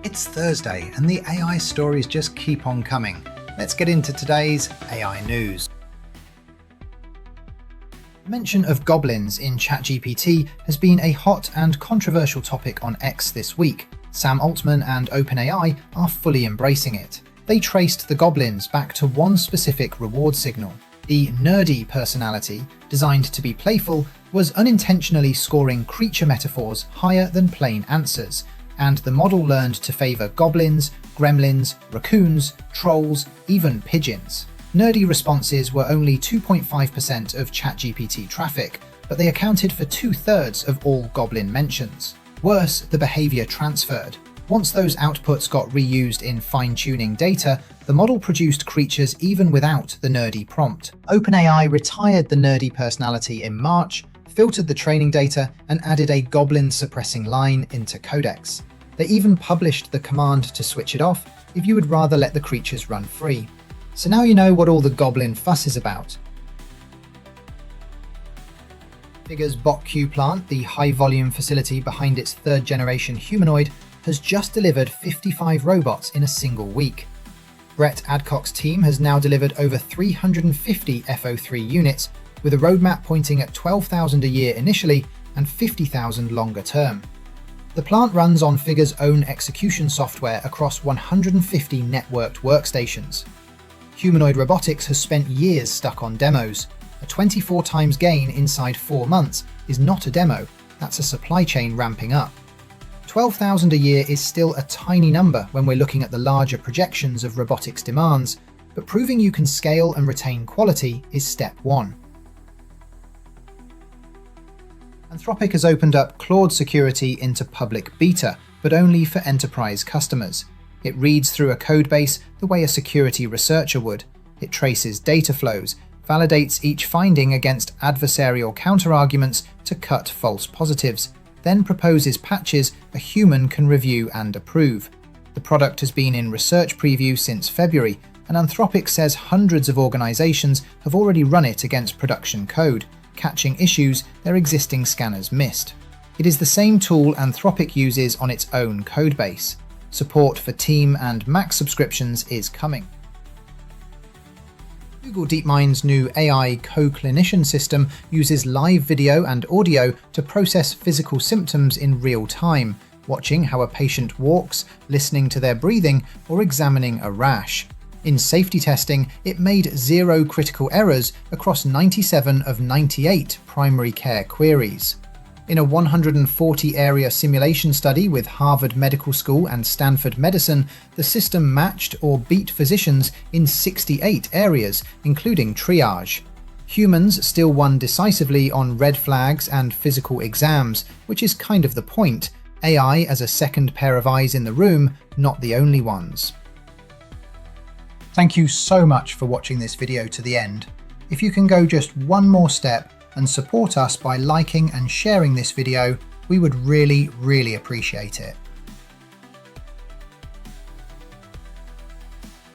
It's Thursday and the AI stories just keep on coming. Let's get into today's AI news. Mention of goblins in ChatGPT has been a hot and controversial topic on X this week. Sam Altman and OpenAI are fully embracing it. They traced the goblins back to one specific reward signal. The nerdy personality, designed to be playful, was unintentionally scoring creature metaphors higher than plain answers, and the model learned to favour goblins, gremlins, raccoons, trolls, even pigeons. Nerdy responses were only 2.5% of ChatGPT traffic, but they accounted for 2/3 of all goblin mentions. Worse, the behaviour transferred. Once those outputs got reused in fine-tuning data, the model produced creatures even without the nerdy prompt. OpenAI retired the nerdy personality in March, filtered the training data, and added a goblin-suppressing line into Codex. They even published the command to switch it off if you would rather let the creatures run free. So now you know what all the goblin fuss is about. Figure's BotQ plant, the high-volume facility behind its third-generation Humanoid, has just delivered 55 robots in a single week. Brett Adcock's team has now delivered over 350 FO3 units, with a roadmap pointing at 12,000 a year initially and 50,000 longer term. The plant runs on Figure's own execution software across 150 networked workstations. Humanoid Robotics has spent years stuck on demos. A 24 times gain inside 4 months is not a demo, that's a supply chain ramping up. 12,000 a year is still a tiny number when we're looking at the larger projections of robotics demands, but proving you can scale and retain quality is step one. Anthropic has opened up Claude Security into public beta, but only for enterprise customers. It reads through a codebase the way a security researcher would. It traces data flows, validates each finding against adversarial counterarguments to cut false positives, then proposes patches a human can review and approve. The product has been in research preview since February, and Anthropic says hundreds of organizations have already run it against production code, catching issues their existing scanners missed. It is the same tool Anthropic uses on its own codebase. Support for Team and Mac subscriptions is coming. Google DeepMind's new AI Co-Clinician system uses live video and audio to process physical symptoms in real time, watching how a patient walks, listening to their breathing, or examining a rash. In safety testing, it made 0 critical errors across 97 of 98 primary care queries. In a 140-area simulation study with Harvard Medical School and Stanford Medicine, the system matched or beat physicians in 68 areas, including triage. Humans still won decisively on red flags and physical exams, which is kind of the point. AI as a second pair of eyes in the room, not the only ones. Thank you so much for watching this video to the end. If you can go just one more step and support us by liking and sharing this video, we would really appreciate it.